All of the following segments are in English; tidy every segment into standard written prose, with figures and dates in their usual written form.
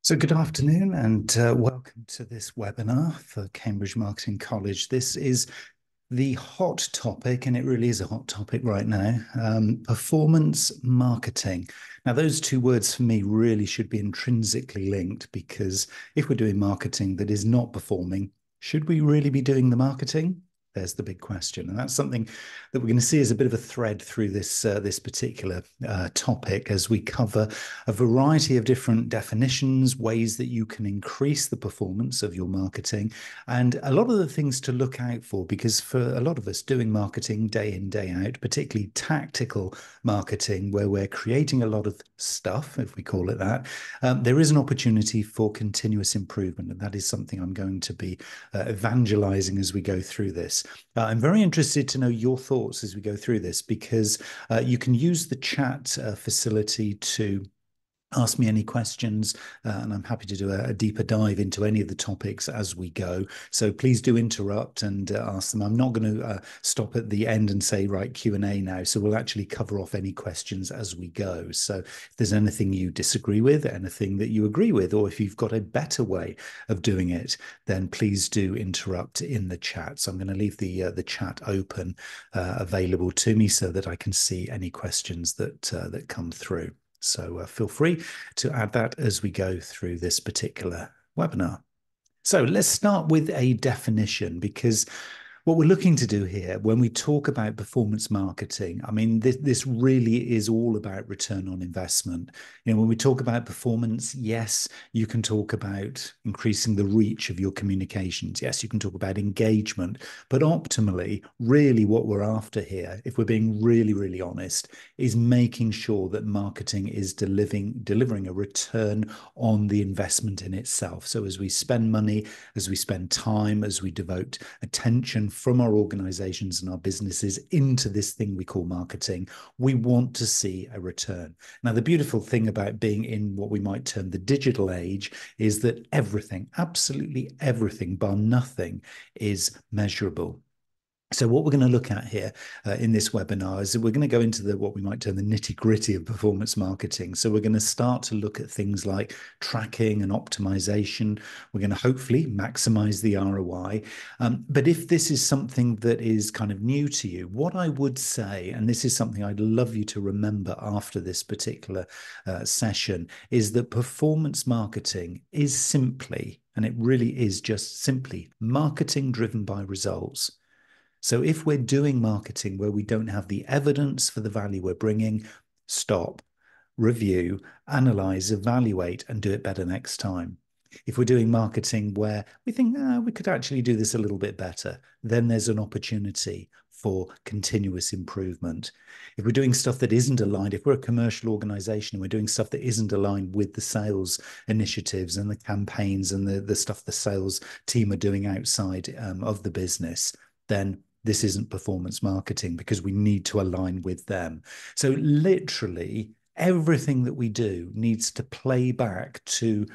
So good afternoon and welcome to this webinar for Cambridge Marketing College. This is the hot topic, and it really is a hot topic right now, performance marketing. Now, those two words for me really should be intrinsically linked, because if we're doing marketing that is not performing, should we really be doing the marketing? There's the big question, and that's something that we're going to see as a bit of a thread through this particular topic, as we cover a variety of different definitions, ways that you can increase the performance of your marketing, and a lot of the things to look out for. Because for a lot of us doing marketing day in, day out, particularly tactical marketing, where we're creating a lot of stuff, if we call it that, there is an opportunity for continuous improvement, and that is something I'm going to be evangelizing as we go through this. I'm very interested to know your thoughts as we go through this, because you can use the chat facility to ask me any questions, and I'm happy to do a deeper dive into any of the topics as we go. So please do interrupt and ask them. I'm not going to stop at the end and say, right, Q&A now. So we'll actually cover off any questions as we go. So if there's anything you disagree with, anything that you agree with, or if you've got a better way of doing it, then please do interrupt in the chat. So I'm going to leave the chat open, available to me, so that I can see any questions that come through. So feel free to add that as we go through this particular webinar. So let's start with a definition, because what we're looking to do here when we talk about performance marketing, I mean, this really is all about return on investment. When we talk about performance, yes, you can talk about increasing the reach of your communications. Yes, you can talk about engagement, but optimally, really what we're after here, if we're being really, really honest, is making sure that marketing is delivering a return on the investment in itself. So as we spend money, as we spend time, as we devote attention from our organizations and our businesses into this thing we call marketing, we want to see a return. Now, the beautiful thing about being in what we might term the digital age is that everything, absolutely everything, bar nothing, is measurable. So what we're going to look at here in this webinar is that we're going to go into what we might term the nitty-gritty of performance marketing. So we're going to start to look at things like tracking and optimization. We're going to hopefully maximize the ROI. But if this is something that is kind of new to you, what I would say, and this is something I'd love you to remember after this particular session, is that performance marketing is simply, and it really is just simply, marketing driven by results. So if we're doing marketing where we don't have the evidence for the value we're bringing, stop, review, analyze, evaluate, and do it better next time. If we're doing marketing where we think, we could actually do this a little bit better, then there's an opportunity for continuous improvement. If we're doing stuff that isn't aligned, if we're a commercial organization and we're doing stuff that isn't aligned with the sales initiatives and the campaigns and the stuff the sales team are doing outside of the business, then this isn't performance marketing, because we need to align with them. So literally everything that we do needs to play back to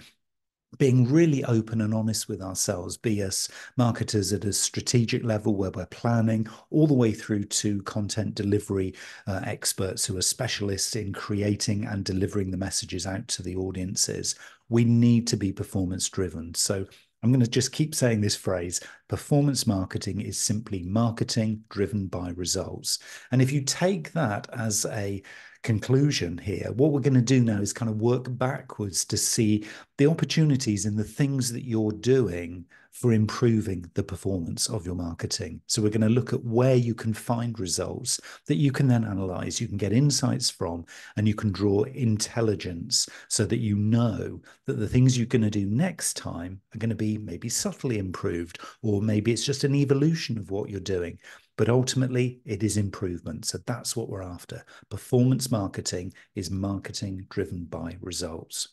being really open and honest with ourselves, be us marketers at a strategic level where we're planning, all the way through to content delivery experts who are specialists in creating and delivering the messages out to the audiences. We need to be performance driven. So I'm going to just keep saying this phrase: performance marketing is simply marketing driven by results. And if you take that as a conclusion here, what we're going to do now is kind of work backwards to see the opportunities in the things that you're doing for improving the performance of your marketing. So we're going to look at where you can find results that you can then analyze, you can get insights from, and you can draw intelligence so that you know that the things you're going to do next time are going to be maybe subtly improved, or maybe it's just an evolution of what you're doing. But ultimately, it is improvement. So that's what we're after. Performance marketing is marketing driven by results.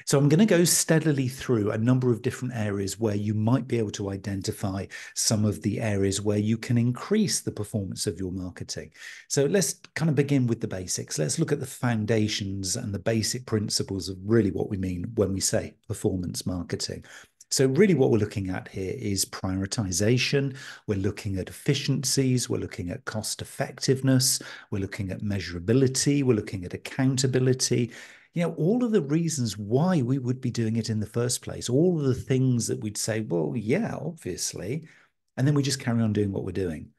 So I'm going to go steadily through a number of different areas where you might be able to identify some of the areas where you can increase the performance of your marketing. So let's kind of begin with the basics. Let's look at the foundations and the basic principles of really what we mean when we say performance marketing. So really what we're looking at here is prioritization. We're looking at efficiencies. We're looking at cost effectiveness. We're looking at measurability. We're looking at accountability. all of the reasons why we would be doing it in the first place, all of the things that we'd say, well, yeah, obviously. And then we just carry on doing what we're doing.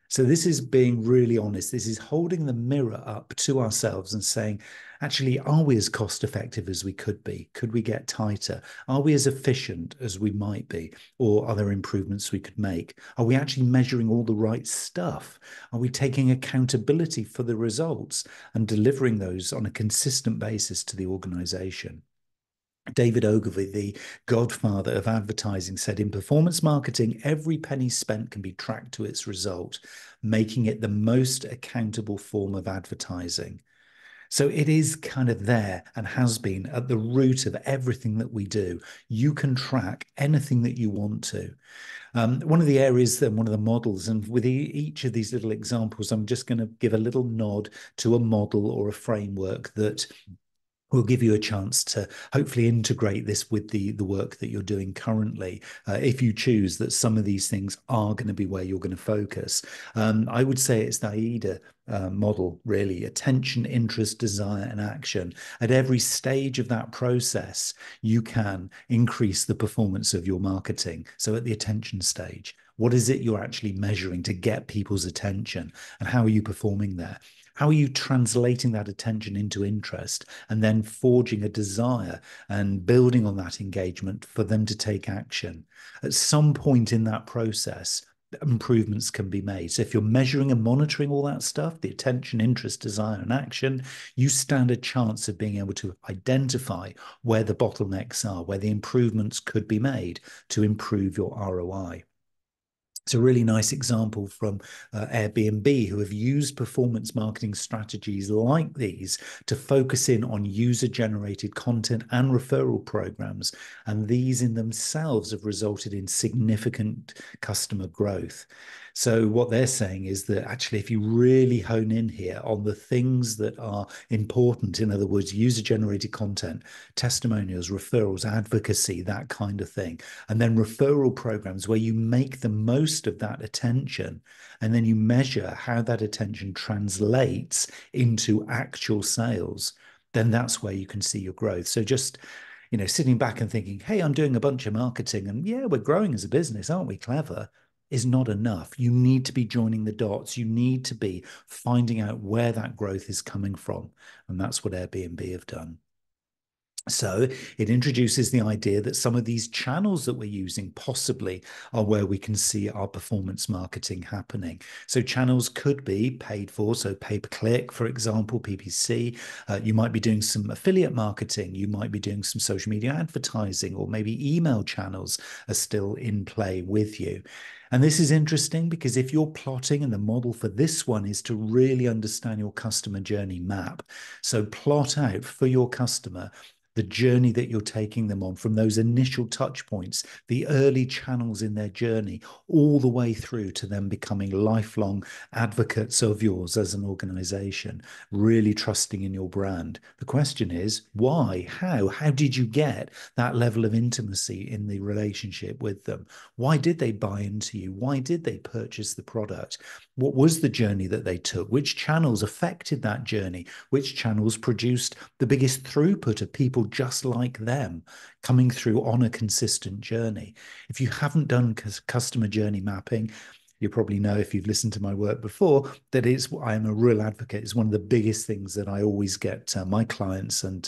So this is being really honest. This is holding the mirror up to ourselves and saying, actually, are we as cost effective as we could be? Could we get tighter? Are we as efficient as we might be? Or are there improvements we could make? Are we actually measuring all the right stuff? Are we taking accountability for the results and delivering those on a consistent basis to the organization? David Ogilvy, the godfather of advertising, said in performance marketing, every penny spent can be tracked to its result, making it the most accountable form of advertising. So it is kind of there and has been at the root of everything that we do. You can track anything that you want to. One of the areas and one of the models, and with each of these little examples, I'm just going to give a little nod to a model or a framework that will give you a chance to hopefully integrate this with the work that you're doing currently, if you choose that some of these things are going to be where you're going to focus. I would say it's the AIDA model, really: attention, interest, desire, and action. At every stage of that process, you can increase the performance of your marketing. So at the attention stage, what is it you're actually measuring to get people's attention, and how are you performing there? How are you translating that attention into interest and then forging a desire and building on that engagement for them to take action? At some point in that process, improvements can be made. So if you're measuring and monitoring all that stuff, the attention, interest, desire, and action, you stand a chance of being able to identify where the bottlenecks are, where the improvements could be made to improve your ROI. It's a really nice example from Airbnb, who have used performance marketing strategies like these to focus in on user-generated content and referral programs. And these in themselves have resulted in significant customer growth. So what they're saying is that actually, if you really hone in here on the things that are important, in other words, user-generated content, testimonials, referrals, advocacy, that kind of thing, and then referral programs where you make the most of that attention, and then you measure how that attention translates into actual sales, then that's where you can see your growth. So just sitting back and thinking, hey, I'm doing a bunch of marketing and yeah, we're growing as a business, aren't we clever, is not enough. You need to be joining the dots. You need to be finding out where that growth is coming from. And that's what Airbnb have done. So it introduces the idea that some of these channels that we're using possibly are where we can see our performance marketing happening. So channels could be paid for, so pay-per-click, for example, PPC. You might be doing some affiliate marketing. You might be doing some social media advertising, or maybe email channels are still in play with you. And this is interesting because if you're plotting, and the model for this one is to really understand your customer journey map. So plot out for your customer the journey that you're taking them on, from those initial touch points, the early channels in their journey, all the way through to them becoming lifelong advocates of yours as an organization, really trusting in your brand. The question is, why? How did you get that level of intimacy in the relationship with them? Why did they buy into you? Why did they purchase the product? What was the journey that they took? Which channels affected that journey? Which channels produced the biggest throughput of people just like them coming through on a consistent journey? If you haven't done customer journey mapping, you probably know, if you've listened to my work before, that I am a real advocate. It's one of the biggest things that I always get my clients and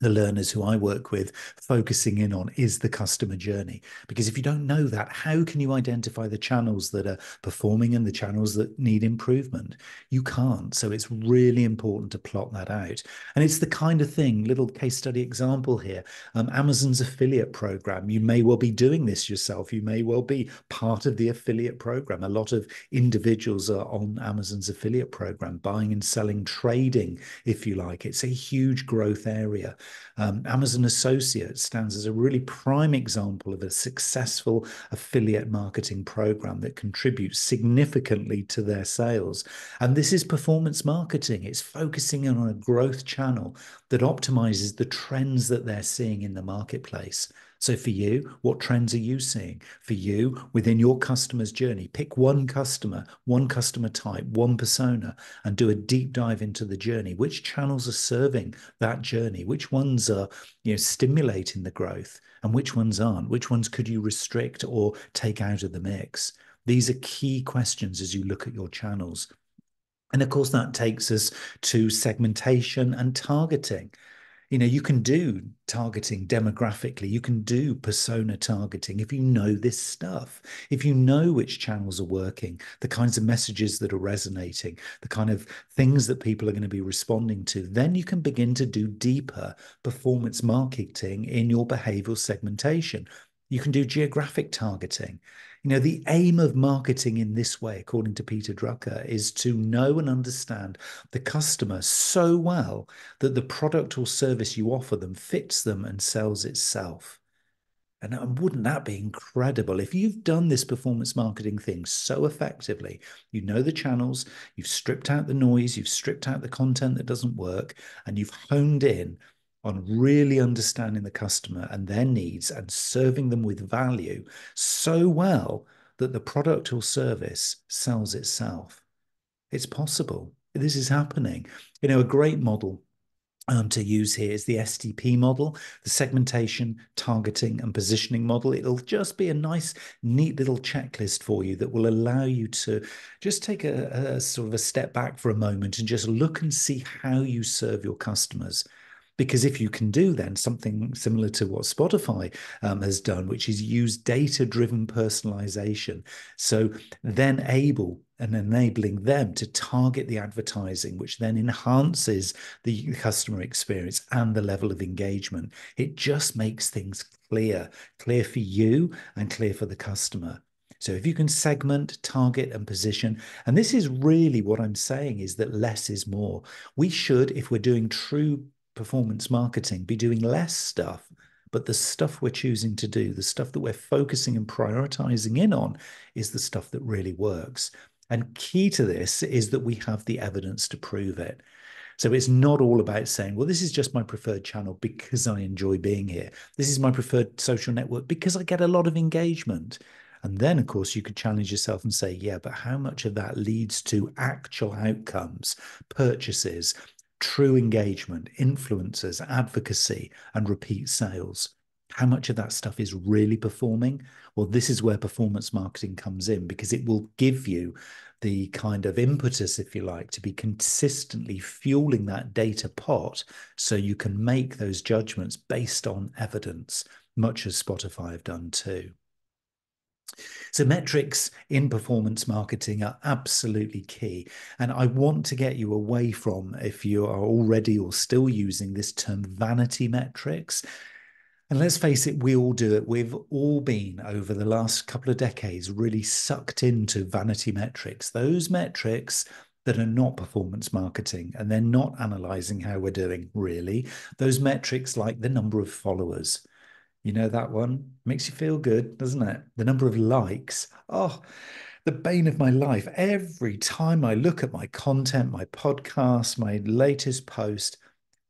the learners who I work with focusing in on, is the customer journey. Because if you don't know that, how can you identify the channels that are performing and the channels that need improvement? You can't. So it's really important to plot that out. And it's the kind of thing, little case study example here, Amazon's affiliate program. You may well be doing this yourself. You may well be part of the affiliate program. A lot of individuals are on Amazon's affiliate program, buying and selling, trading, if you like. It's a huge growth area. Amazon Associates stands as a really prime example of a successful affiliate marketing program that contributes significantly to their sales. And this is performance marketing. It's focusing on a growth channel that optimizes the trends that they're seeing in the marketplace. So for you, what trends are you seeing? For you, within your customer's journey, pick one customer type, one persona, and do a deep dive into the journey. Which channels are serving that journey? Which ones are, stimulating the growth, and which ones aren't? Which ones could you restrict or take out of the mix? These are key questions as you look at your channels. And of course, that takes us to segmentation and targeting. You can do targeting demographically, you can do persona targeting if you know this stuff, if you know which channels are working, the kinds of messages that are resonating, the kind of things that people are going to be responding to, then you can begin to do deeper performance marketing in your behavioral segmentation. You can do geographic targeting. The aim of marketing in this way, according to Peter Drucker, is to know and understand the customer so well that the product or service you offer them fits them and sells itself. And wouldn't that be incredible? If you've done this performance marketing thing so effectively, you know the channels, you've stripped out the noise, you've stripped out the content that doesn't work, and you've honed in on really understanding the customer and their needs and serving them with value so well that the product or service sells itself. It's possible. This is happening. A great model to use here is the STP model, the segmentation, targeting, and positioning model. It'll just be a nice, neat little checklist for you that will allow you to just take a sort of a step back for a moment and just look and see how you serve your customers. Because if you can do then something similar to what Spotify has done, which is use data-driven personalization, so then able and enabling them to target the advertising, which then enhances the customer experience and the level of engagement. It just makes things clear for you and clear for the customer. So if you can segment, target, and position, and this is really what I'm saying is that less is more. We should, if we're doing true performance marketing, be doing less stuff, but the stuff we're choosing to do, the stuff that we're focusing and prioritizing in on, is the stuff that really works. And key to this is that we have the evidence to prove it. So it's not all about saying, well, this is just my preferred channel because I enjoy being here. This is my preferred social network because I get a lot of engagement. And then, of course, you could challenge yourself and say, yeah, but how much of that leads to actual outcomes, purchases, true engagement, influencers, advocacy, and repeat sales? How much of that stuff is really performing? Well, this is where performance marketing comes in, because it will give you the kind of impetus, if you like, to be consistently fueling that data pot so you can make those judgments based on evidence, much as Spotify have done too. So metrics in performance marketing are absolutely key. And I want to get you away from, if you are already or still using this term, vanity metrics. And let's face it, we all do it. We've all been, over the last couple of decades, really sucked into vanity metrics. Those metrics that are not performance marketing, and they're not analyzing how we're doing, really. Those metrics like the number of followers. You know that one? Makes you feel good, doesn't it? The number of likes. Oh, the bane of my life. Every time I look at my content, my podcast, my latest post,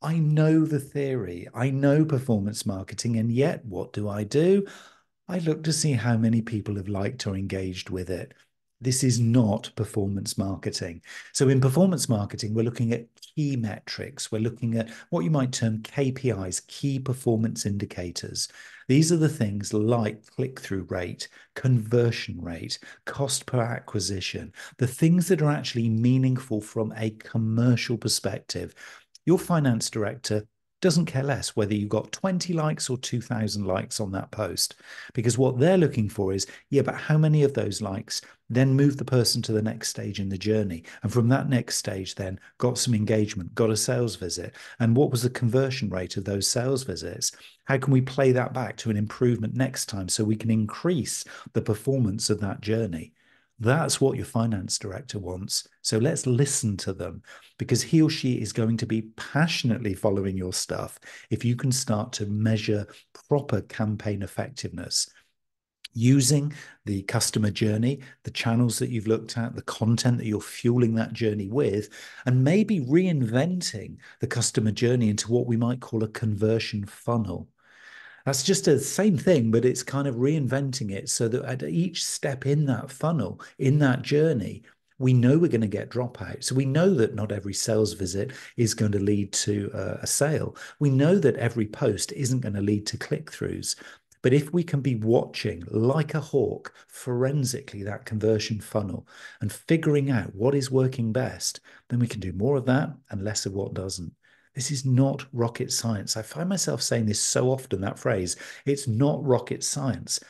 I know the theory. I know performance marketing. And yet, what do? I look to see how many people have liked or engaged with it. This is not performance marketing. So in performance marketing, we're looking at key metrics. We're looking at what you might term KPIs, key performance indicators. These are the things like click-through rate, conversion rate, cost per acquisition, the things that are actually meaningful from a commercial perspective. Your finance director doesn't care less whether you got 20 likes or 2,000 likes on that post, because what they're looking for is, yeah, but how many of those likes then move the person to the next stage in the journey? And from that next stage, then got some engagement, got a sales visit. And what was the conversion rate of those sales visits? How can we play that back to an improvement next time so we can increase the performance of that journey? That's what your finance director wants. So let's listen to them, because he or she is going to be passionately following your stuff if you can start to measure proper campaign effectiveness using the customer journey, the channels that you've looked at, the content that you're fueling that journey with, and maybe reinventing the customer journey into what we might call a conversion funnel. That's just the same thing, but it's kind of reinventing it so that at each step in that funnel, in that journey, we know we're going to get dropout. So we know that not every sales visit is going to lead to a sale. We know that every post isn't going to lead to click-throughs. But if we can be watching like a hawk forensically that conversion funnel and figuring out what is working best, then we can do more of that and less of what doesn't. This is not rocket science. I find myself saying this so often, that phrase, it's not rocket science.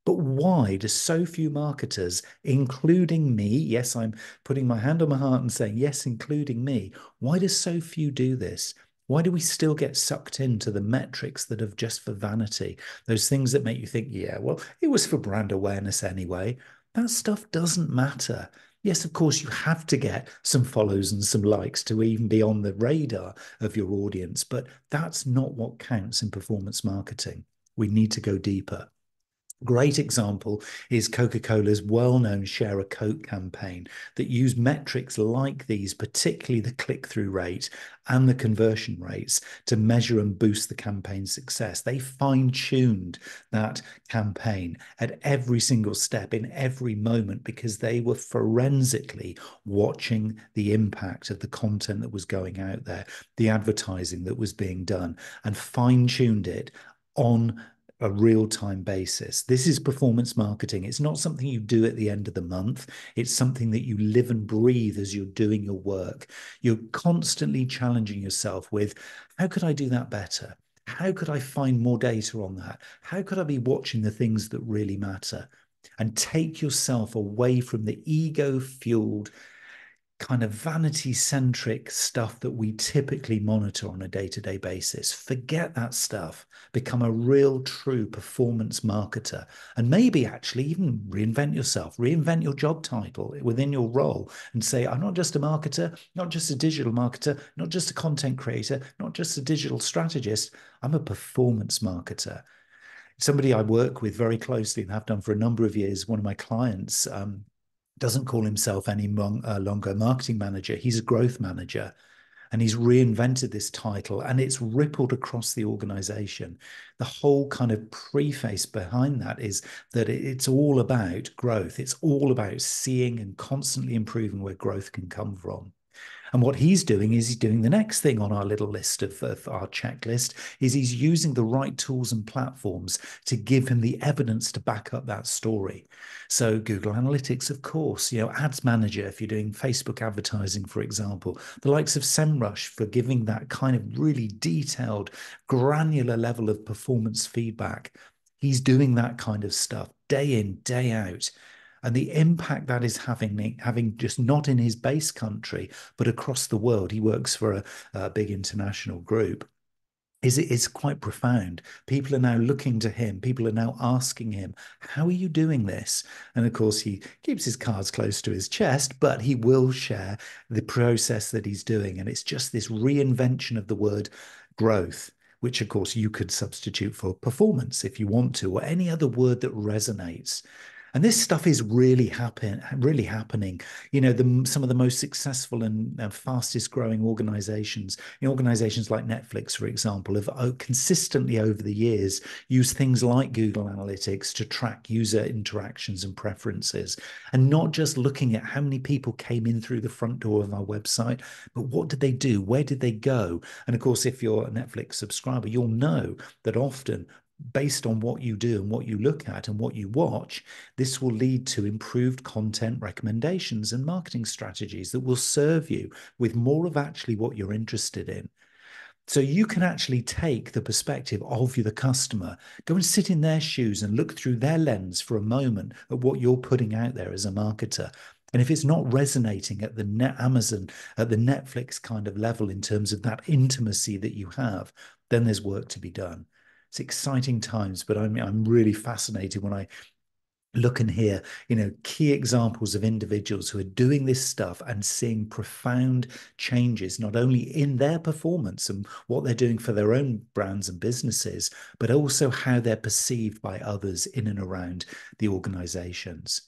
But why do so few marketers, including me, yes, I'm putting my hand on my heart and saying, yes, including me, why do so few do this? Why do we still get sucked into the metrics that are just for vanity? Those things that make you think, yeah, well, it was for brand awareness anyway. That stuff doesn't matter. Yes, of course, you have to get some follows and some likes to even be on the radar of your audience, but that's not what counts in performance marketing. We need to go deeper. Great example is Coca-Cola's well-known Share a Coke campaign that used metrics like these, particularly the click-through rate and the conversion rates, to measure and boost the campaign's success. They fine-tuned that campaign at every single step in every moment because they were forensically watching the impact of the content that was going out there, the advertising that was being done, and fine-tuned it on a real-time basis. This is performance marketing. It's not something you do at the end of the month. It's something that you live and breathe as you're doing your work. You're constantly challenging yourself with, how could I do that better? How could I find more data on that? How could I be watching the things that really matter? And take yourself away from the ego-fueled kind of vanity-centric stuff that we typically monitor on a day-to-day basis. Forget that stuff. Become a real, true performance marketer. And maybe actually even reinvent yourself, reinvent your job title within your role and say, I'm not just a marketer, not just a digital marketer, not just a content creator, not just a digital strategist. I'm a performance marketer. Somebody I work with very closely and have done for a number of years, one of my clients, doesn't call himself any longer marketing manager. He's a growth manager. And he's reinvented this title and it's rippled across the organization. The whole kind of preface behind that is that it's all about growth. It's all about seeing and constantly improving where growth can come from. And what he's doing is he's doing the next thing on our little list of our checklist is he's using the right tools and platforms to give him the evidence to back up that story. So Google Analytics, of course, Ads Manager, if you're doing Facebook advertising, for example, the likes of SEMrush for giving that kind of really detailed, granular level of performance feedback. He's doing that kind of stuff day in, day out. And the impact that is having just not in his base country, but across the world. He works for a big international group. Is quite profound. People are now looking to him. People are now asking him, how are you doing this? And of course, he keeps his cards close to his chest, but he will share the process that he's doing. And it's just this reinvention of the word growth, which of course you could substitute for performance if you want to, or any other word that resonates. And this stuff is really happening. Some of the most successful and fastest growing organizations, organizations like Netflix, for example, have consistently over the years used things like Google Analytics to track user interactions and preferences, and not just looking at how many people came in through the front door of our website, but what did they do? Where did they go? And of course, if you're a Netflix subscriber, you'll know that often based on what you do and what you look at and what you watch, this will lead to improved content recommendations and marketing strategies that will serve you with more of actually what you're interested in. So you can actually take the perspective of the customer, go and sit in their shoes and look through their lens for a moment at what you're putting out there as a marketer. And if it's not resonating at the Amazon, at the Netflix kind of level in terms of that intimacy that you have, then there's work to be done. It's exciting times, but I'm really fascinated when I look and hear, key examples of individuals who are doing this stuff and seeing profound changes, not only in their performance and what they're doing for their own brands and businesses, but also how they're perceived by others in and around the organizations.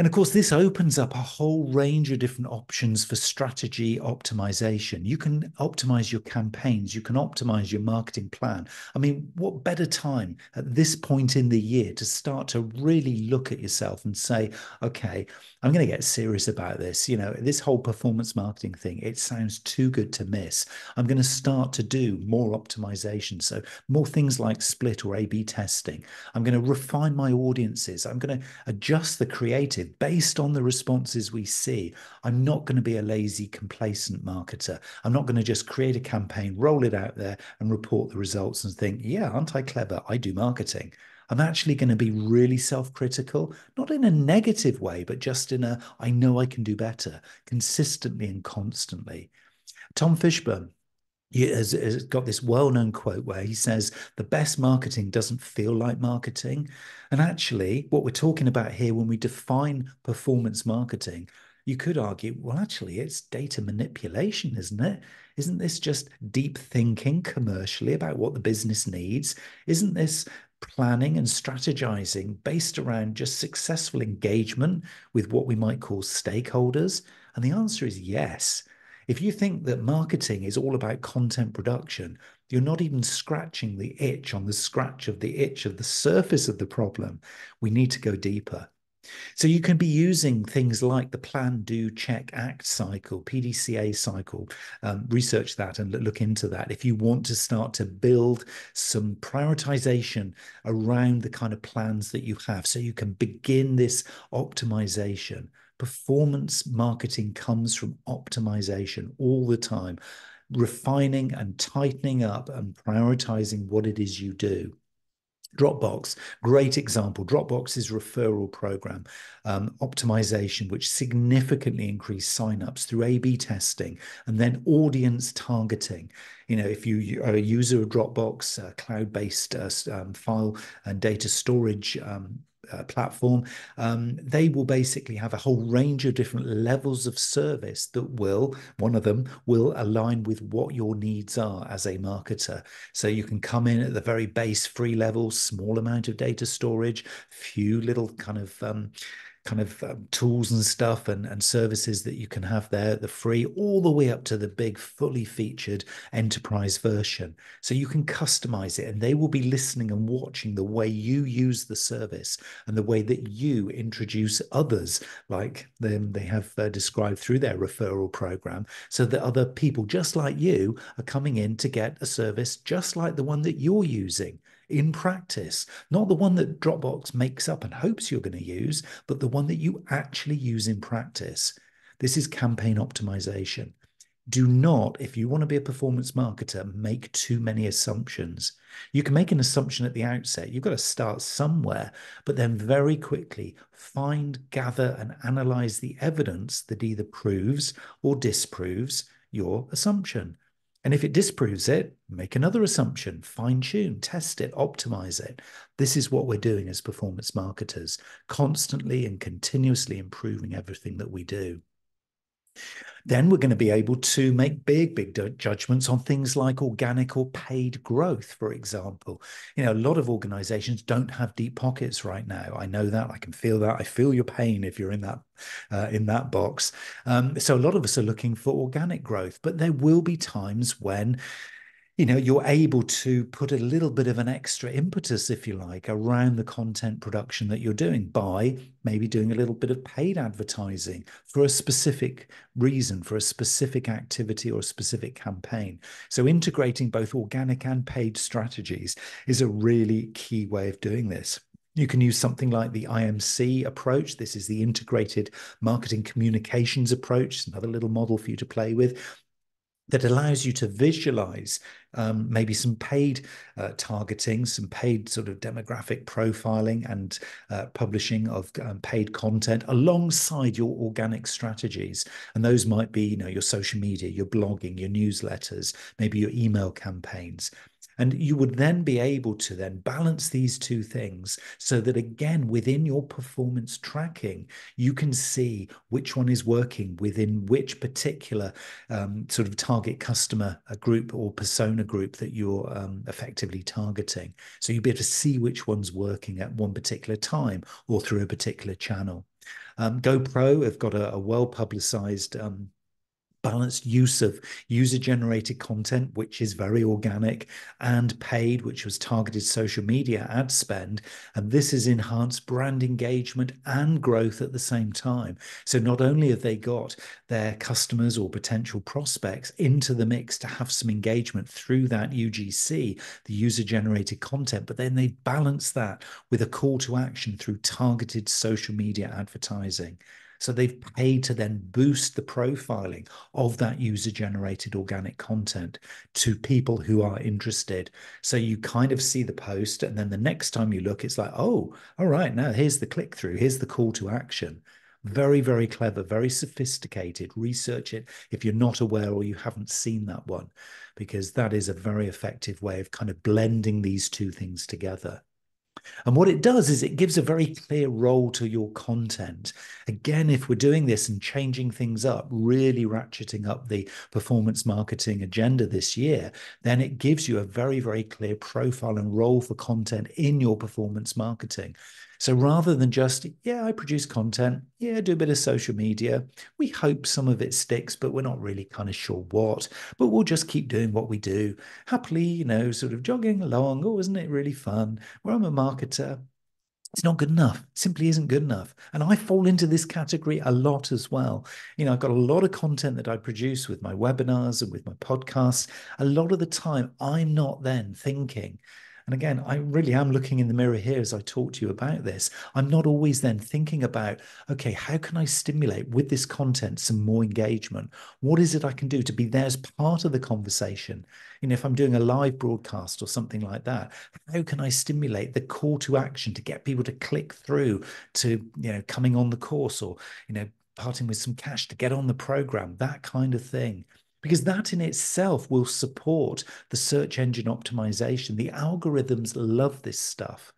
And of course, this opens up a whole range of different options for strategy optimization. You can optimize your campaigns, you can optimize your marketing plan. I mean, what better time at this point in the year to start to really look at yourself and say, okay, I'm going to get serious about this. You know, this whole performance marketing thing, it sounds too good to miss. I'm going to start to do more optimization. So, more things like split or A/B testing. I'm going to refine my audiences. I'm going to adjust the creative based on the responses we see. I'm not going to be a lazy, complacent marketer. I'm not going to just create a campaign, roll it out there, and report the results and think, yeah, aren't I clever? I do marketing. I'm actually going to be really self-critical, not in a negative way, but just in a, I know I can do better, consistently and constantly. Tom Fishburne, he has got this well-known quote where he says, the best marketing doesn't feel like marketing. And actually, what we're talking about here, when we define performance marketing, you could argue, well, actually, it's data manipulation, isn't it? Isn't this just deep thinking commercially about what the business needs? Isn't this planning and strategizing based around just successful engagement with what we might call stakeholders? And the answer is yes. If you think that marketing is all about content production, you're not even scratching the itch on the scratch of the itch of the surface of the problem. We need to go deeper. So you can be using things like the plan, do, check, act cycle, PDCA cycle. Research that and look into that if you want to start to build some prioritization around the kind of plans that you have, so you can begin this optimization. Performance marketing comes from optimization all the time, refining and tightening up and prioritizing what it is you do. Dropbox, great example. Dropbox's referral program, optimization, which significantly increased signups through A/B testing and then audience targeting. You know, if you are a user of Dropbox, cloud-based file and data storage platform, they will basically have a whole range of different levels of service that will, one of them will align with what your needs are as a marketer. So you can come in at the very base free level, small amount of data storage, few little tools and stuff and services that you can have there, the free, all the way up to the big, fully featured enterprise version. So you can customize it, and they will be listening and watching the way you use the service and the way that you introduce others, like them they have described through their referral program, so that other people just like you are coming in to get a service just like the one that you're using in practice, not the one that Dropbox makes up and hopes you're going to use, but the one that you actually use in practice. This is campaign optimization. Do not, if you want to be a performance marketer, make too many assumptions. You can make an assumption at the outset. You've got to start somewhere, but then very quickly find, gather, and analyze the evidence that either proves or disproves your assumption. And if it disproves it, make another assumption, fine tune, test it, optimize it. This is what we're doing as performance marketers, constantly and continuously improving everything that we do. Then we're going to be able to make big judgments on things like organic or paid growth, for example. You know, a lot of organizations don't have deep pockets right now. I know that. I can feel that. I feel your pain if you're in that box. So a lot of us are looking for organic growth, but there will be times when you're able to put a little bit of an extra impetus, if you like, around the content production that you're doing by maybe doing a little bit of paid advertising for a specific reason, for a specific activity or a specific campaign. So integrating both organic and paid strategies is a really key way of doing this. You can use something like the IMC approach. This is the integrated marketing communications approach. It's another little model for you to play with that allows you to visualize maybe some paid targeting, some paid sort of demographic profiling and publishing of paid content alongside your organic strategies. And those might be, your social media, your blogging, your newsletters, maybe your email campaigns. And you would then be able to then balance these two things so that, again, within your performance tracking, you can see which one is working within which particular sort of target customer group or persona group that you're effectively targeting. So you'll be able to see which one's working at one particular time or through a particular channel. GoPro have got a well-publicized balanced use of user-generated content, which is very organic, and paid, which was targeted social media ad spend. And this has enhanced brand engagement and growth at the same time. So not only have they got their customers or potential prospects into the mix to have some engagement through that UGC, the user-generated content, but then they balance that with a call to action through targeted social media advertising. So they've paid to then boost the profiling of that user-generated organic content to people who are interested. So you kind of see the post, and then the next time you look, it's like, oh, all right, now here's the click-through, here's the call to action. Very, very clever, very sophisticated. Research it if you're not aware or you haven't seen that one, because that is a very effective way of kind of blending these two things together. And what it does is it gives a very clear role to your content. Again, if we're doing this and changing things up, really ratcheting up the performance marketing agenda this year, then it gives you a very, very clear profile and role for content in your performance marketing. So rather than just, yeah, I produce content, yeah, do a bit of social media, we hope some of it sticks, but we're not really kind of sure what, but we'll just keep doing what we do, happily, sort of jogging along. Oh, isn't it really fun? Well, I'm a marketer. It's not good enough. It simply isn't good enough. And I fall into this category a lot as well. I've got a lot of content that I produce with my webinars and with my podcasts. A lot of the time, I'm not then thinking, and again, I really am looking in the mirror here as I talk to you about this. I'm not always then thinking about, okay, how can I stimulate with this content some more engagement? What is it I can do to be there as part of the conversation? If I'm doing a live broadcast or something like that, how can I stimulate the call to action to get people to click through to, coming on the course, or, parting with some cash to get on the program, that kind of thing. Because that in itself will support the search engine optimization. The algorithms love this stuff.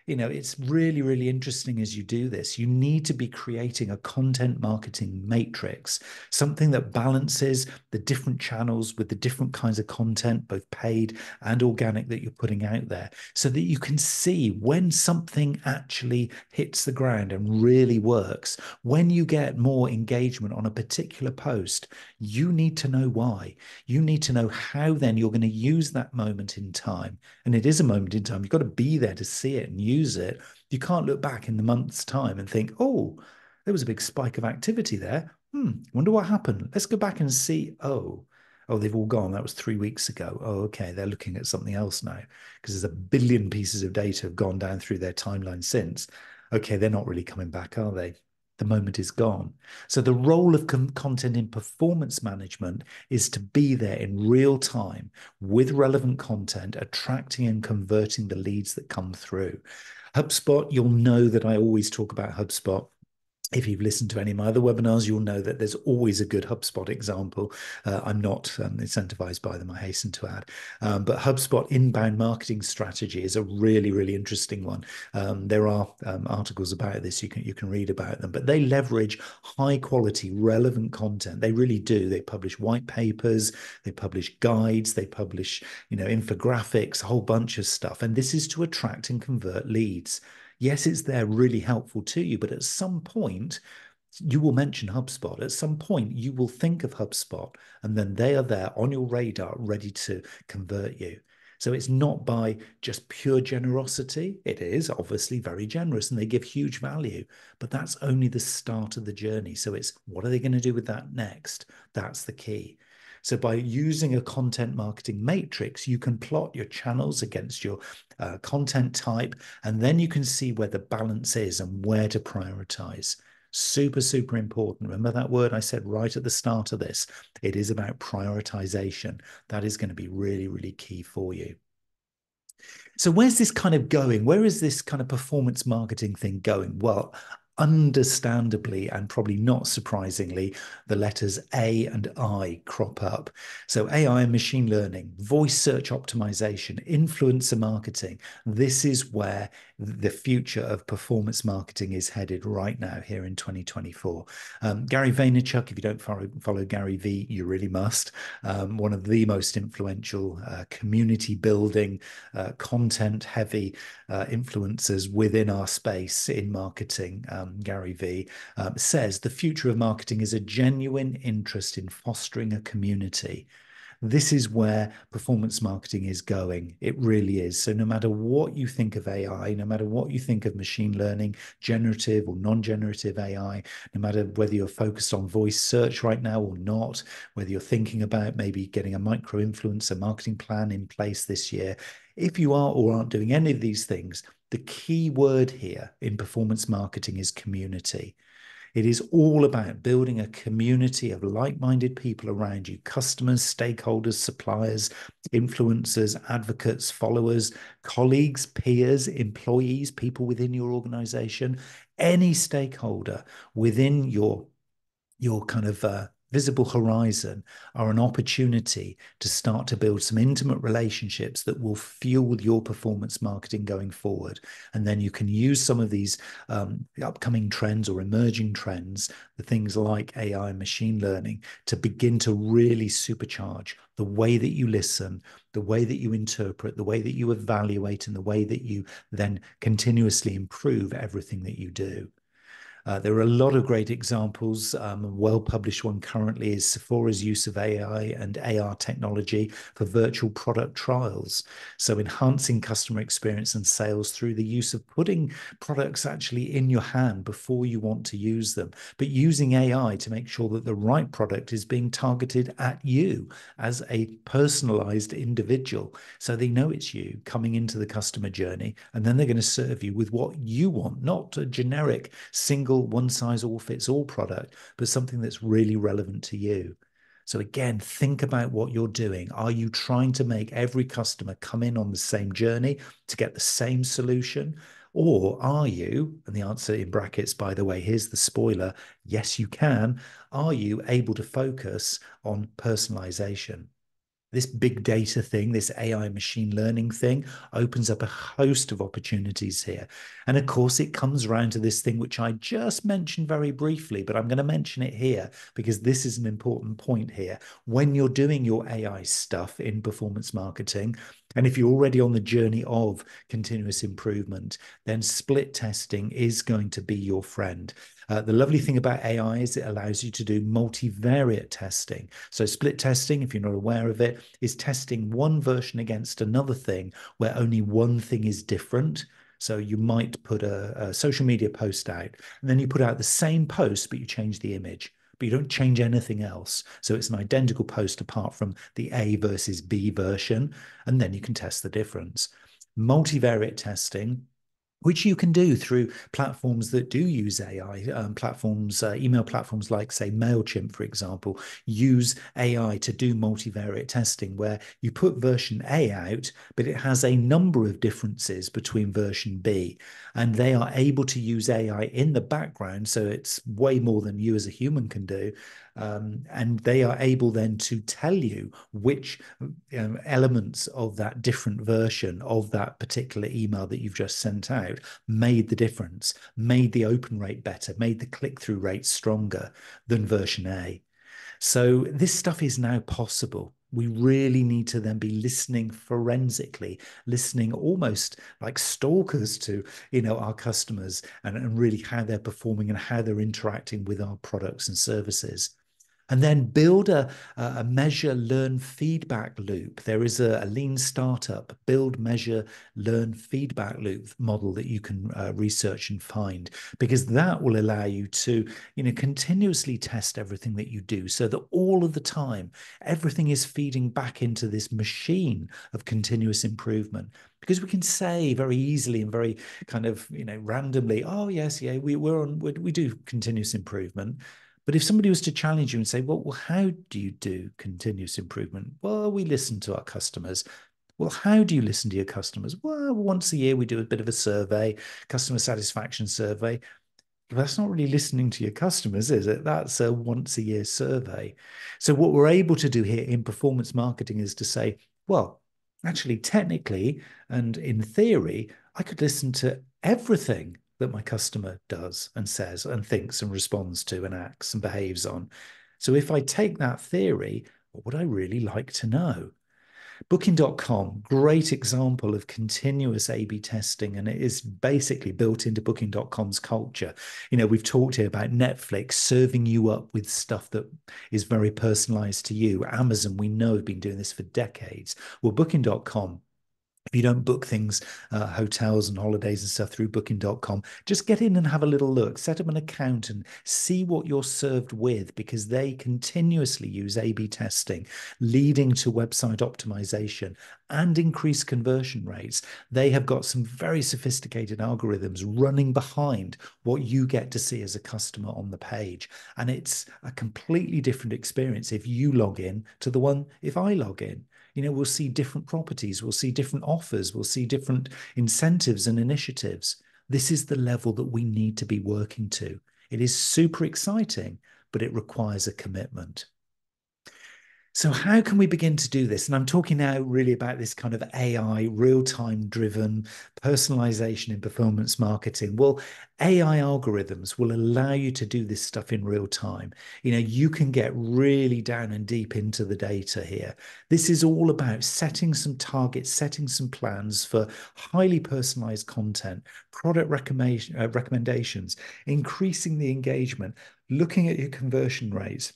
It's really, really interesting as you do this. You need to be creating a content marketing matrix, something that balances the different channels with the different kinds of content, both paid and organic, that you're putting out there, so that you can see when something actually hits the ground and really works. When you get more engagement on a particular post, you need to know why. You need to know how then you're going to use that moment in time. And it is a moment in time. You've got to be there to see it and use it. You can't look back in the month's time and think, oh, there was a big spike of activity there. Wonder what happened. Let's go back and see. Oh, they've all gone. That was 3 weeks ago. Oh, okay. They're looking at something else now because there's a billion pieces of data have gone down through their timeline since. Okay, they're not really coming back, are they? The moment is gone. So the role of content in performance management is to be there in real time with relevant content, attracting and converting the leads that come through. HubSpot, you'll know that I always talk about HubSpot. If you've listened to any of my other webinars, you'll know that there's always a good HubSpot example. I'm not incentivized by them, I hasten to add. But HubSpot inbound marketing strategy is a really, really interesting one. There are articles about this. You can read about them, but they leverage high quality, relevant content. They really do. They publish white papers, they publish guides, they publish, infographics, a whole bunch of stuff. And this is to attract and convert leads. Yes, it's there really helpful to you, but at some point, you will mention HubSpot. At some point, you will think of HubSpot, and then they are there on your radar, ready to convert you. So it's not by just pure generosity. It is obviously very generous and they give huge value, but that's only the start of the journey. So it's what are they going to do with that next? That's the key. So by using a content marketing matrix, you can plot your channels against your content type, and then you can see where the balance is and where to prioritize. Super, super important. Remember that word I said right at the start of this? It is about prioritization. That is going to be really, really key for you. So where's this kind of going? Where is this kind of performance marketing thing going? Well, understandably and probably not surprisingly, the letters A and I crop up. So AI and machine learning, voice search optimization, influencer marketing. This is where the future of performance marketing is headed right now here in 2024. Gary Vaynerchuk, if you don't follow Gary V, you really must. One of the most influential community building, content heavy influencers within our space in marketing. Gary V, says the future of marketing is a genuine interest in fostering a community. This is where performance marketing is going. It really is. So no matter what you think of AI, no matter what you think of machine learning, generative or non-generative AI, no matter whether you're focused on voice search right now or not, whether you're thinking about maybe getting a micro-influencer marketing plan in place this year, if you are or aren't doing any of these things, the key word here in performance marketing is community. It is all about building a community of like-minded people around you, customers, stakeholders, suppliers, influencers, advocates, followers, colleagues, peers, employees, people within your organization, any stakeholder within your kind of visible horizon are an opportunity to start to build some intimate relationships that will fuel your performance marketing going forward. And then you can use some of these upcoming trends or emerging trends, the things like AI and machine learning, to begin to really supercharge the way that you listen, the way that you interpret, the way that you evaluate, and the way that you then continuously improve everything that you do. There are a lot of great examples. A well-published one currently is Sephora's use of AI and AR technology for virtual product trials. So enhancing customer experience and sales through the use of putting products actually in your hand before you want to use them, but using AI to make sure that the right product is being targeted at you as a personalized individual. So they know it's you coming into the customer journey, and then they're going to serve you with what you want, not a generic single one-size-all-fits-all product, but something that's really relevant to you. So again, think about what you're doing. Are you trying to make every customer come in on the same journey to get the same solution? Or are you, and the answer in brackets, by the way, here's the spoiler, yes, you can, are you able to focus on personalization? This big data thing, this AI machine learning thing, opens up a host of opportunities here. And of course, it comes around to this thing, which I just mentioned very briefly, but I'm going to mention it here because this is an important point here. When you're doing your AI stuff in performance marketing, and if you're already on the journey of continuous improvement, then split testing is going to be your friend. The lovely thing about AI is it allows you to do multivariate testing. So split testing, if you're not aware of it, is testing one version against another thing where only one thing is different. So you might put a social media post out, and then you put out the same post, but you change the image, but you don't change anything else. So it's an identical post apart from the A versus B version, and then you can test the difference. Multivariate testing, which you can do through platforms that do use AI, email platforms like, say, MailChimp, for example, use AI to do multivariate testing where you put version A out, but it has a number of differences between version B. And they are able to use AI in the background, so it's way more than you as a human can do. And they are able then to tell you which elements of that different version of that particular email that you've just sent out made the difference, made the open rate better, made the click-through rate stronger than version A. So this stuff is now possible. We really need to then be listening forensically, listening almost like stalkers to, our customers and really how they're performing and how they're interacting with our products and services. And then build a measure, learn, feedback loop. There is a lean startup, build, measure, learn, feedback loop model that you can research and find, because that will allow you to, continuously test everything that you do so that all of the time, everything is feeding back into this machine of continuous improvement. Because we can say very easily and very kind of, randomly, oh, yes, yeah, we do continuous improvement. But if somebody was to challenge you and say, well, how do you do continuous improvement? Well, we listen to our customers. Well, how do you listen to your customers? Well, once a year, we do a bit of a survey, customer satisfaction survey. But that's not really listening to your customers, is it? That's a once a year survey. So what we're able to do here in performance marketing is to say, well, actually, technically, and in theory, I could listen to everything that my customer does and says and thinks and responds to and acts and behaves on. So if I take that theory, what would I really like to know? Booking.com, great example of continuous A/B testing, and it is basically built into Booking.com's culture. We've talked here about Netflix serving you up with stuff that is very personalized to you. Amazon, we know, have been doing this for decades. Well, Booking.com, if you don't book things, hotels and holidays and stuff through booking.com, just get in and have a little look, set up an account and see what you're served with, because they continuously use A/B testing, leading to website optimization and increased conversion rates. They have got some very sophisticated algorithms running behind what you get to see as a customer on the page. And it's a completely different experience if you log in to the one if I log in. We'll see different properties, we'll see different offers, we'll see different incentives and initiatives. This is the level that we need to be working to. It is super exciting, but it requires a commitment. So how can we begin to do this? And I'm talking now really about this kind of AI, real-time driven personalization in performance marketing. Well, AI algorithms will allow you to do this stuff in real time. You can get really down and deep into the data here. This is all about setting some targets, setting some plans for highly personalized content, product recommendations, increasing the engagement, looking at your conversion rates,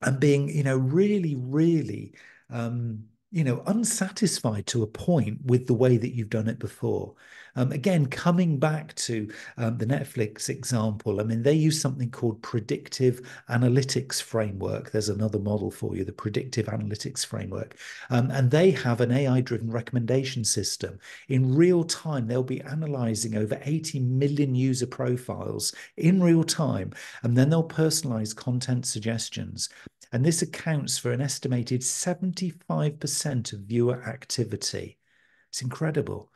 and being, really, really, unsatisfied to a point with the way that you've done it before. Again, coming back to the Netflix example, I mean, they use something called predictive analytics framework. There's another model for you, the predictive analytics framework. And they have an AI-driven recommendation system. In real time, they'll be analyzing over 80 million user profiles in real time, and then they'll personalize content suggestions. And this accounts for an estimated 75% of viewer activity. It's incredible.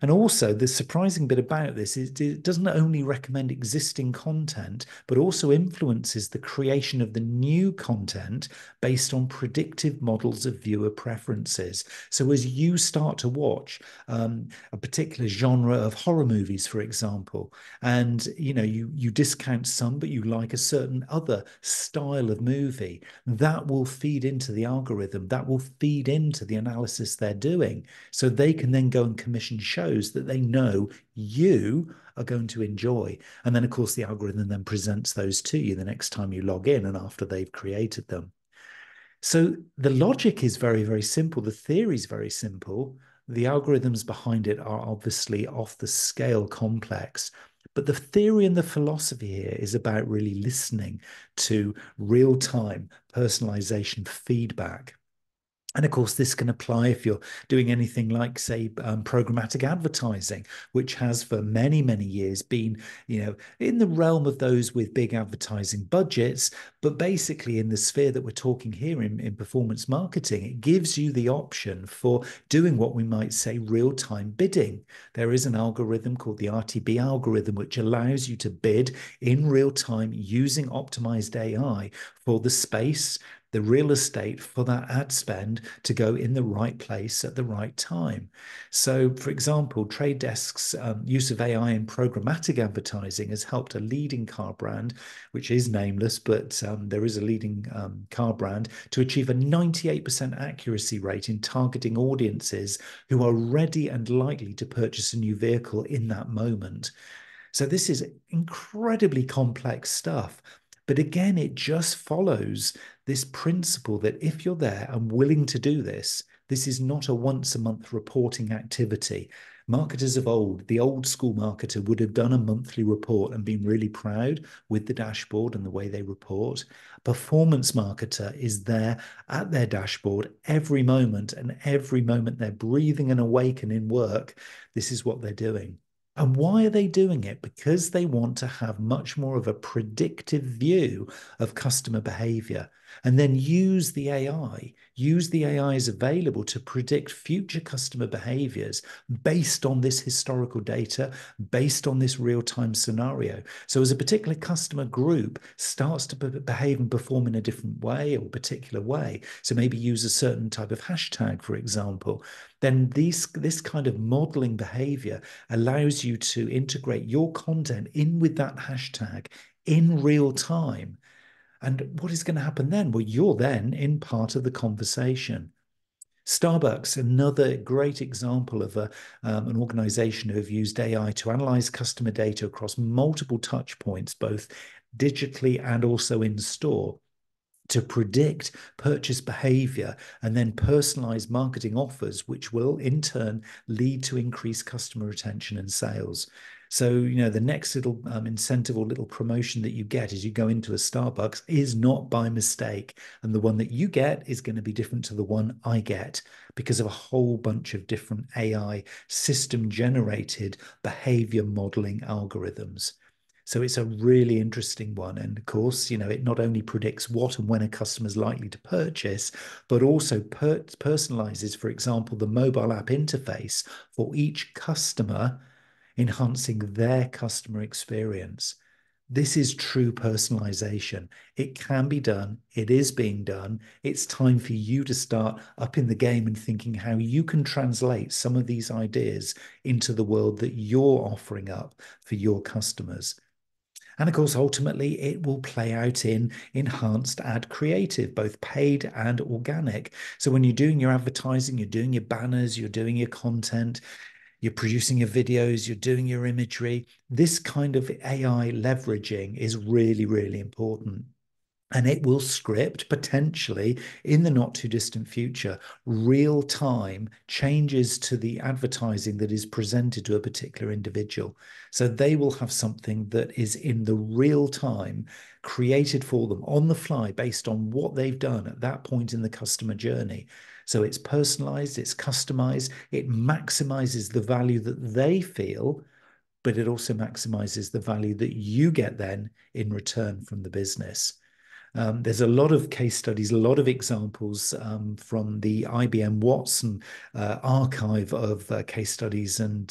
And also, the surprising bit about this is it doesn't only recommend existing content, but also influences the creation of the new content based on predictive models of viewer preferences. So as you start to watch a particular genre of horror movies, for example, and you discount some, but you like a certain other style of movie, that will feed into the algorithm, that will feed into the analysis they're doing. So they can then go and commission shows that they know you are going to enjoy. And then, of course, the algorithm then presents those to you the next time you log in and after they've created them. So the logic is very, very simple. The theory is very simple. The algorithms behind it are obviously off the scale complex. But the theory and the philosophy here is about really listening to real-time personalization feedback. And of course, this can apply if you're doing anything like, say, programmatic advertising, which has for many, many years been, in the realm of those with big advertising budgets. But basically, in the sphere that we're talking here in performance marketing, it gives you the option for doing what we might say real-time bidding. There is an algorithm called the RTB algorithm, which allows you to bid in real time using optimized AI for the space, the real estate for that ad spend to go in the right place at the right time. So, for example, Trade Desk's use of AI in programmatic advertising has helped a leading car brand, which is nameless, but there is a leading car brand, to achieve a 98% accuracy rate in targeting audiences who are ready and likely to purchase a new vehicle in that moment. So this is incredibly complex stuff. But again, it just follows this principle that if you're there and willing to do this, this is not a once a month reporting activity. Marketers of old, the old school marketer, would have done a monthly report and been really proud with the dashboard and the way they report. Performance marketer is there at their dashboard every moment, and every moment they're breathing and awake and in work, this is what they're doing. And why are they doing it? Because they want to have much more of a predictive view of customer behavior, and then use the AI as available to predict future customer behaviors based on this historical data, based on this real-time scenario. So as a particular customer group starts to behave and perform in a different way or a particular way, so maybe use a certain type of hashtag, for example, then this kind of modeling behavior allows you to integrate your content in with that hashtag in real time. And what is going to happen then? Well, you're then in part of the conversation. Starbucks, another great example of an organization who have used AI to analyze customer data across multiple touch points, both digitally and also in store, to predict purchase behavior and then personalize marketing offers, which will in turn lead to increased customer retention and sales. So, the next little incentive or little promotion that you get as you go into a Starbucks is not by mistake. And the one that you get is going to be different to the one I get because of a whole bunch of different AI system generated behavior modeling algorithms. So it's a really interesting one. And of course, it not only predicts what and when a customer is likely to purchase, but also personalizes, for example, the mobile app interface for each customer, enhancing their customer experience. This is true personalization. It can be done. It is being done. It's time for you to start up in the game and thinking how you can translate some of these ideas into the world that you're offering up for your customers. And of course, ultimately, it will play out in enhanced ad creative, both paid and organic. So when you're doing your advertising, you're doing your banners, you're doing your content, you're producing your videos, you're doing your imagery, this kind of AI leveraging is really, really important. And it will script potentially in the not too distant future real time changes to the advertising that is presented to a particular individual. So they will have something that is in the real time created for them on the fly based on what they've done at that point in the customer journey. So it's personalized, it's customized, it maximizes the value that they feel, but it also maximizes the value that you get then in return from the business. There's a lot of case studies, a lot of examples from the IBM Watson archive of case studies and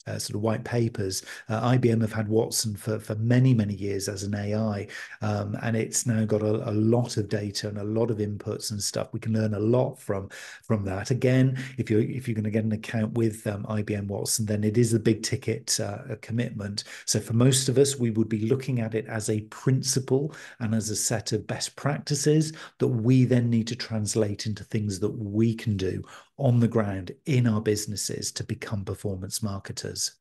sort of white papers. IBM have had Watson for many, many years as an AI, and it's now got a lot of data and a lot of inputs and stuff. We can learn a lot from that. Again, if you're going to get an account with IBM Watson, then it is a big ticket commitment. So for most of us, we would be looking at it as a principle and as a set of best practices that we then need to translate into things that we can do on the ground in our businesses to become performance marketers.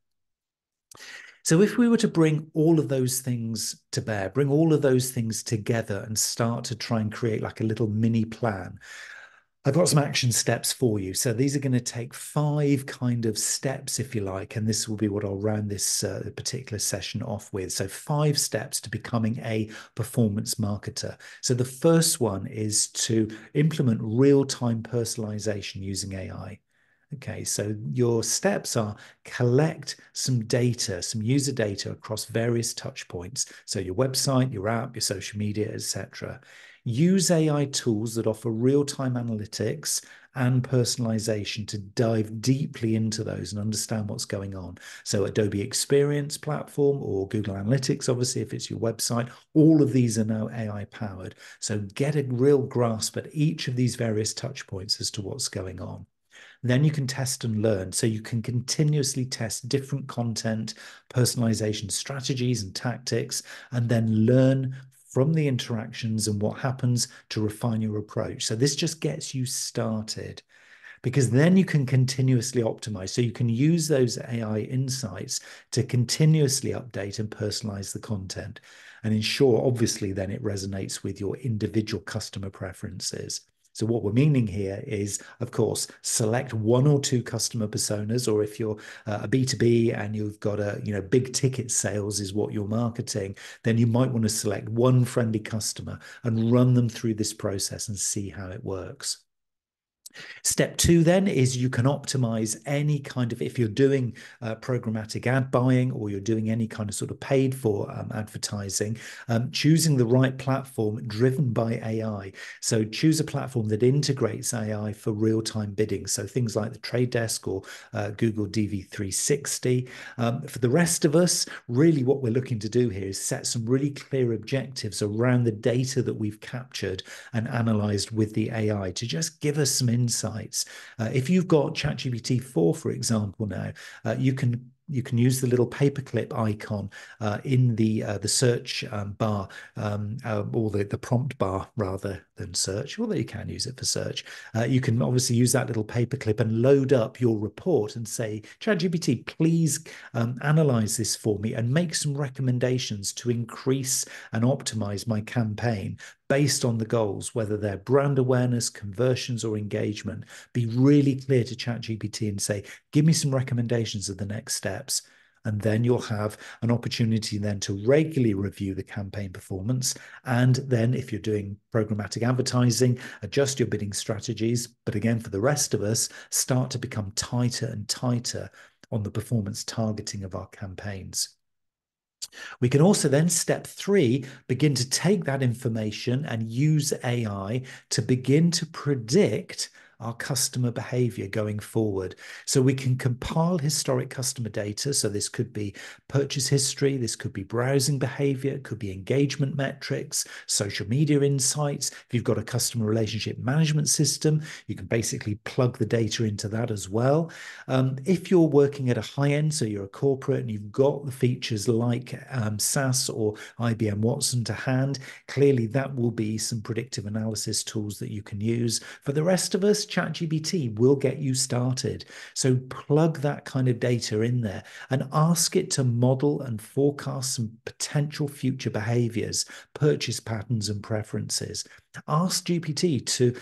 So if we were to bring all of those things to bear, bring all of those things together and start to try and create like a little mini plan, I've got some action steps for you. So these are going to take 5 kind of steps, if you like, and this will be what I'll round this particular session off with. So 5 steps to becoming a performance marketer. So the first one is to implement real-time personalization using AI. Okay, so your steps are collect some data, some user data across various touch points. So your website, your app, your social media, etc. Use AI tools that offer real-time analytics and personalization to dive deeply into those and understand what's going on. So Adobe Experience platform or Google Analytics, obviously, if it's your website, all of these are now AI powered. So get a real grasp at each of these various touch points as to what's going on. Then you can test and learn. So you can continuously test different content, personalization strategies and tactics, and then learn from the interactions and what happens to refine your approach. So this just gets you started, because then you can continuously optimize. So you can use those AI insights to continuously update and personalize the content and ensure, obviously, then it resonates with your individual customer preferences. So what we're meaning here is, of course, select 1 or 2 customer personas, or if you're a B2B and you've got big ticket sales is what you're marketing, then you might want to select one friendly customer and run them through this process and see how it works. Step 2 then is you can optimize any kind of, if you're doing programmatic ad buying or you're doing any kind of sort of paid for advertising, choosing the right platform driven by AI. So choose a platform that integrates AI for real-time bidding. So things like the Trade Desk or Google DV360. For the rest of us, really what we're looking to do here is set some really clear objectives around the data that we've captured and analyzed with the AI to just give us some insights. If you've got ChatGPT 4, for example, now, you can you can use the little paperclip icon in the search bar, or the prompt bar rather than search, although you can use it for search. You can obviously use that little paperclip and load up your report and say, ChatGPT, please analyze this for me and make some recommendations to increase and optimize my campaign based on the goals, whether they're brand awareness, conversions, or engagement. Be really clear to ChatGPT and say, give me some recommendations of the next steps. And then you'll have an opportunity then to regularly review the campaign performance. And then if you're doing programmatic advertising, adjust your bidding strategies. But again, for the rest of us, start to become tighter and tighter on the performance targeting of our campaigns. We can also then, step 3, begin to take that information and use AI to begin to predict our customer behavior going forward. So we can compile historic customer data. So this could be purchase history, this could be browsing behavior, it could be engagement metrics, social media insights. If you've got a customer relationship management system, you can basically plug the data into that as well. If you're working at a high end, so you're a corporate and you've got the features like SAS or IBM Watson to hand, clearly that will be some predictive analysis tools that you can use. For the rest of us, ChatGPT will get you started. So plug that kind of data in there and ask it to model and forecast some potential future behaviors, purchase patterns and preferences. Ask GPT to,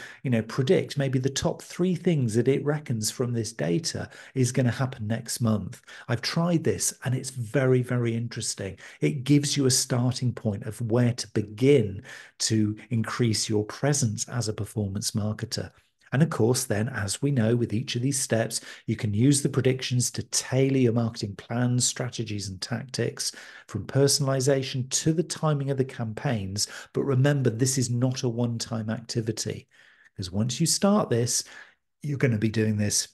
predict maybe the top 3 things that it reckons from this data is going to happen next month. I've tried this and it's very, very interesting. It gives you a starting point of where to begin to increase your presence as a performance marketer. And of course, then, as we know, with each of these steps, you can use the predictions to tailor your marketing plans, strategies, and tactics, from personalization to the timing of the campaigns. But remember, this is not a one-time activity, because once you start this, you're going to be doing this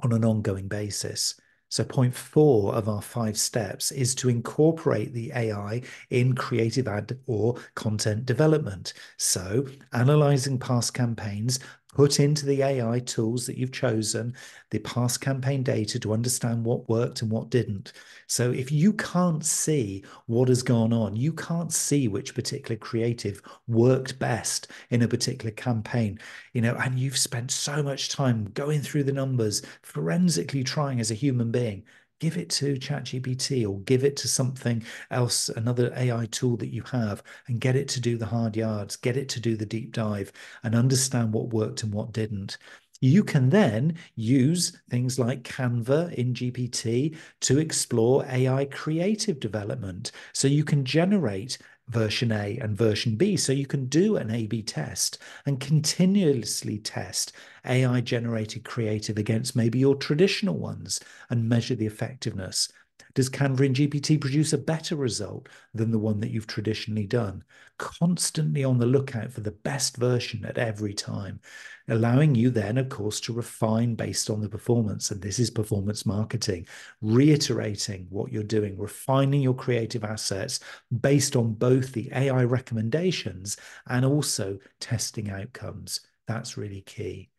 on an ongoing basis. So point 4 of our 5 steps is to incorporate the AI in creative ad or content development. So analyzing past campaigns, put into the AI tools that you've chosen the past campaign data to understand what worked and what didn't. So if you can't see what has gone on, you can't see which particular creative worked best in a particular campaign, and you've spent so much time going through the numbers, forensically trying as a human being, give it to ChatGPT or give it to something else, another AI tool that you have, and get it to do the hard yards, get it to do the deep dive and understand what worked and what didn't. You can then use things like Canva in GPT to explore AI creative development. So you can generate version A and version B. So you can do an A/B test and continuously test AI generated creative against maybe your traditional ones and measure the effectiveness. Does Canva in GPT produce a better result than the one that you've traditionally done? Constantly on the lookout for the best version at every time, allowing you then, of course, to refine based on the performance. And this is performance marketing, reiterating what you're doing, refining your creative assets based on both the AI recommendations and also testing outcomes. That's really key.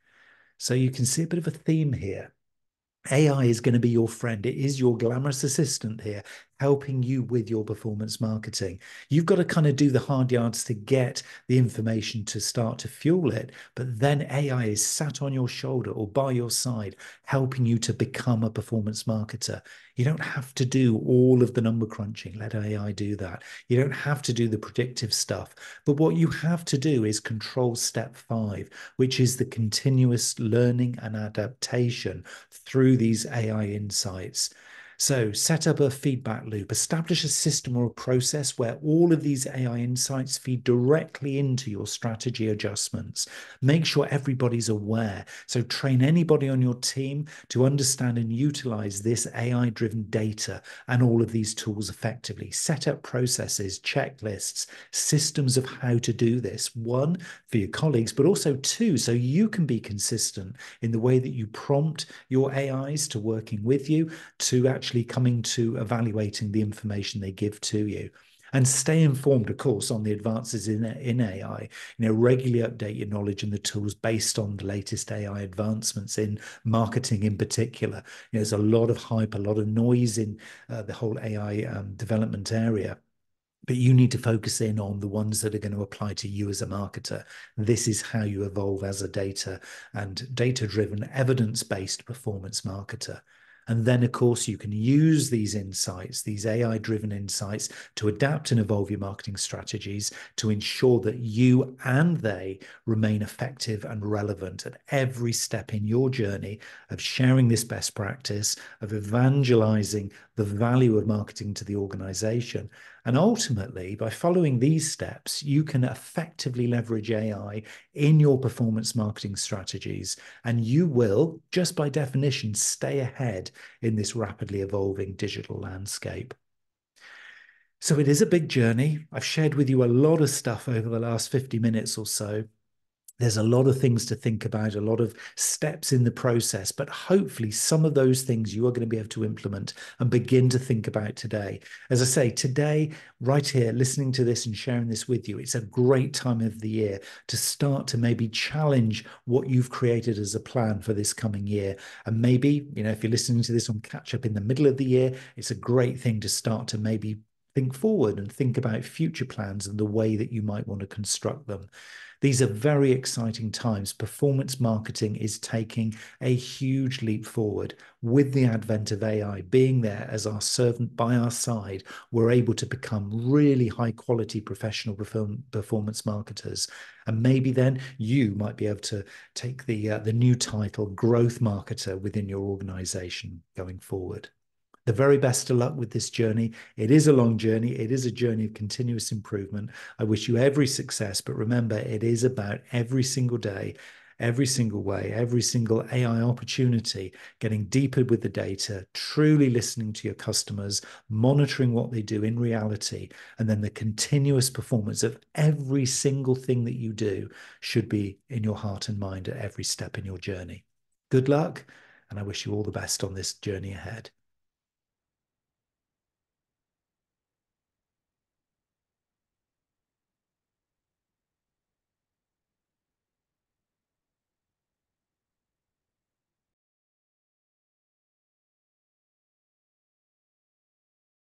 So you can see a bit of a theme here. AI is going to be your friend. It is your glamorous assistant here, helping you with your performance marketing. You've got to kind of do the hard yards to get the information to start to fuel it. But then AI is sat on your shoulder or by your side, helping you to become a performance marketer. You don't have to do all of the number crunching. Let AI do that. You don't have to do the predictive stuff. But what you have to do is control step 5, which is the continuous learning and adaptation through these AI insights. So set up a feedback loop, establish a system or a process where all of these AI insights feed directly into your strategy adjustments. Make sure everybody's aware. So train anybody on your team to understand and utilize this AI-driven data and all of these tools effectively. Set up processes, checklists, systems of how to do this. 1, for your colleagues, but also 2, so you can be consistent in the way that you prompt your AIs to working with you, to actually coming to evaluating the information they give to you. And stay informed, of course, on the advances in AI. Regularly update your knowledge and the tools based on the latest AI advancements in marketing in particular. There's a lot of hype, a lot of noise in the whole AI development area. But you need to focus in on the ones that are going to apply to you as a marketer. This is how you evolve as a data and data-driven, evidence-based performance marketer. And then, of course, you can use these insights, these AI-driven insights, to adapt and evolve your marketing strategies to ensure that you and they remain effective and relevant at every step in your journey of sharing this best practice, of evangelizing the value of marketing to the organization. And ultimately, by following these steps, you can effectively leverage AI in your performance marketing strategies, and you will, just by definition, stay ahead in this rapidly evolving digital landscape. So it is a big journey. I've shared with you a lot of stuff over the last 50 minutes or so. There's a lot of things to think about, a lot of steps in the process, but hopefully some of those things you are going to be able to implement and begin to think about today. As I say, today, right here, listening to this and sharing this with you, it's a great time of the year to start to maybe challenge what you've created as a plan for this coming year. And maybe, if you're listening to this on catch up in the middle of the year, it's a great thing to start to maybe think forward and think about future plans and the way that you might want to construct them. These are very exciting times. Performance marketing is taking a huge leap forward. With the advent of AI being there as our servant by our side, we're able to become really high quality professional performance marketers. And maybe then you might be able to take the new title, growth marketer, within your organization going forward. The very best of luck with this journey. It is a long journey. It is a journey of continuous improvement. I wish you every success, but remember, it is about every single day, every single way, every single AI opportunity, getting deeper with the data, truly listening to your customers, monitoring what they do in reality, and then the continuous performance of every single thing that you do should be in your heart and mind at every step in your journey. Good luck, and I wish you all the best on this journey ahead.